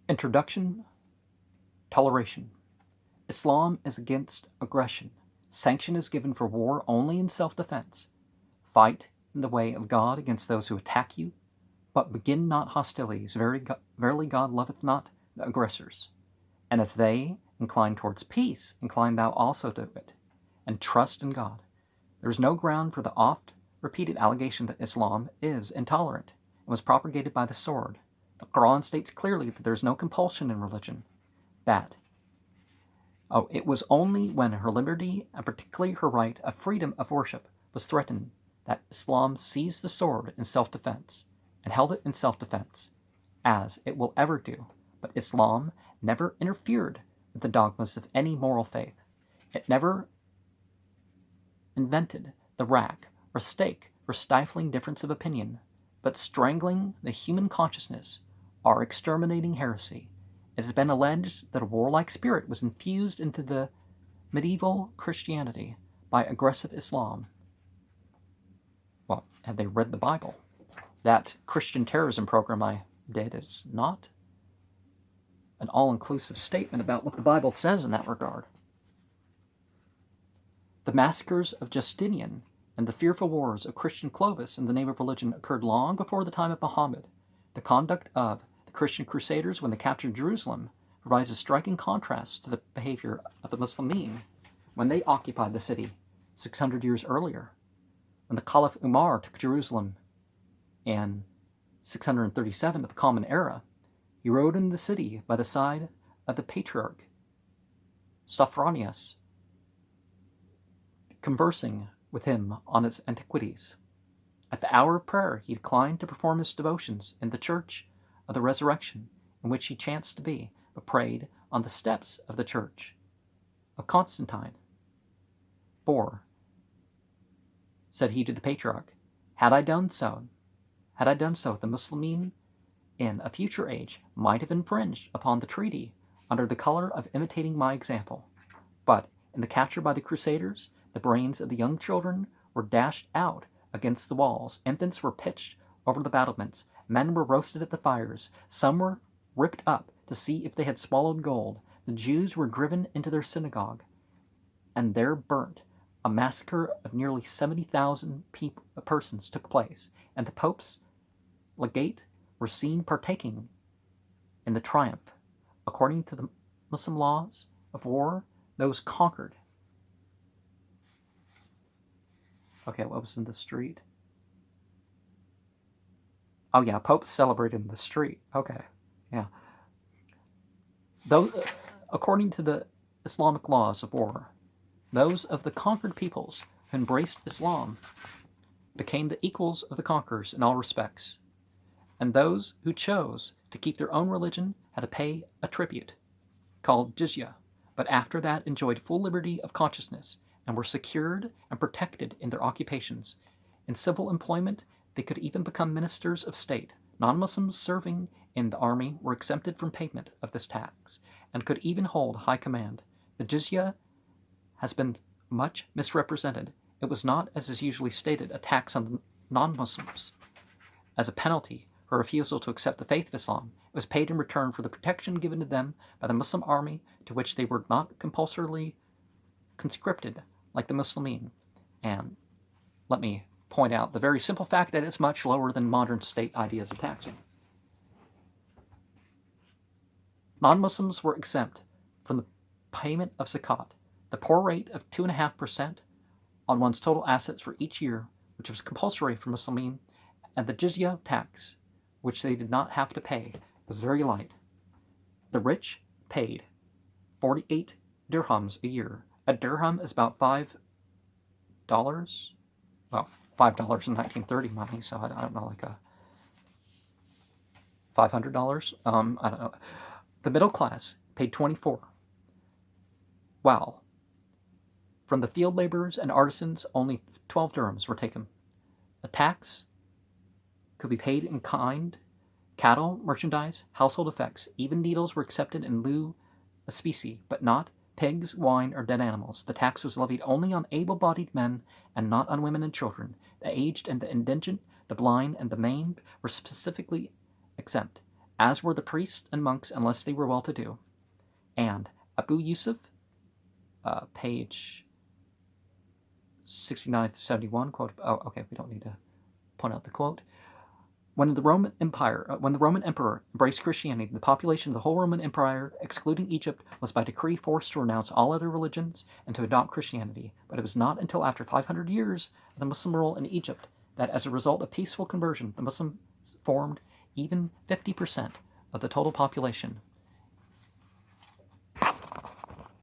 Introduction. Toleration. Islam is against aggression. Sanction is given for war only in self-defense. Fight in the way of God against those who attack you, but begin not hostilities. Verily God loveth not the aggressors. And if they incline towards peace, incline thou also to it, and trust in God. There is no ground for the oft-repeated allegation that Islam is intolerant and was propagated by the sword. The Quran states clearly that there is no compulsion in religion. It was only when her liberty, and particularly her right of freedom of worship, was threatened that Islam seized the sword in self-defense, and held it in self-defense, as it will ever do. But Islam never interfered with the dogmas of any moral faith. It never invented the rack or stake for stifling difference of opinion, but strangling the human consciousness or exterminating heresy. It has been alleged that a warlike spirit was infused into the medieval Christianity by aggressive Islam. Well, have they read the Bible? That Christian terrorism program I did is not an all-inclusive statement about what the Bible says in that regard. The massacres of Justinian and the fearful wars of Christian Clovis in the name of religion occurred long before the time of Muhammad. The conduct of the Christian Crusaders when they captured Jerusalem provides a striking contrast to the behavior of the Muslimin when they occupied the city 600 years earlier. When the Caliph Umar took Jerusalem in 637 of the Common Era, he rode in the city by the side of the Patriarch Sophronius, conversing with him on its antiquities. At the hour of prayer, he declined to perform his devotions in the Church of the Resurrection, in which he chanced to be, but prayed on the steps of the Church of Constantine. For, said he to the Patriarch, had I done so, the Muslimin in a future age might have infringed upon the treaty under the color of imitating my example. But in the capture by the Crusaders, the brains of the young children were dashed out against the walls, infants were pitched over the battlements, men were roasted at the fires, some were ripped up to see if they had swallowed gold, the Jews were driven into their synagogue, and there burnt. A massacre of nearly 70,000 persons took place, and the Pope's legate were seen partaking in the triumph. According to the Muslim laws of war, those conquered. Okay, what was in the street? Oh yeah, Pope celebrated in the street. Okay, yeah. Those, according to the Islamic laws of war, those of the conquered peoples who embraced Islam became the equals of the conquerors in all respects, and those who chose to keep their own religion had to pay a tribute, called jizya, but after that enjoyed full liberty of consciousness and were secured and protected in their occupations. In civil employment, they could even become ministers of state. Non-Muslims serving in the army were exempted from payment of this tax and could even hold high command. The jizya has been much misrepresented. It was not, as is usually stated, a tax on the non-Muslims. As a penalty for refusal to accept the faith of Islam, it was paid in return for the protection given to them by the Muslim army, to which they were not compulsorily conscripted like the Muslimin. And let me point out the very simple fact that it's much lower than modern state ideas of taxing. Non-Muslims were exempt from the payment of zakat, the poor rate of 2.5% on one's total assets for each year, which was compulsory for Muslimin, and the jizya tax, which they did not have to pay, was very light. The rich paid 48 dirhams a year. A dirham is about $5. Well, $5 in 1930 money, so I don't know, like a $500. I don't know. The middle class paid 24. Wow. From the field laborers and artisans, only 12 dirhams were taken. A tax could be paid in kind, cattle, merchandise, household effects. Even needles were accepted in lieu of specie, but not pigs, wine, or dead animals. The tax was levied only on able-bodied men and not on women and children. The aged and the indigent, the blind and the maimed were specifically exempt. as were the priests and monks unless they were well-to-do. And Abu Yusuf, page 69 to 71, quote, oh, okay, we don't need to point out the quote. When the Roman emperor embraced Christianity, the population of the whole Roman Empire, excluding Egypt, was by decree forced to renounce all other religions and to adopt Christianity. But it was not until after 500 years of the Muslim rule in Egypt that, as a result of peaceful conversion, the Muslims formed even 50% of the total population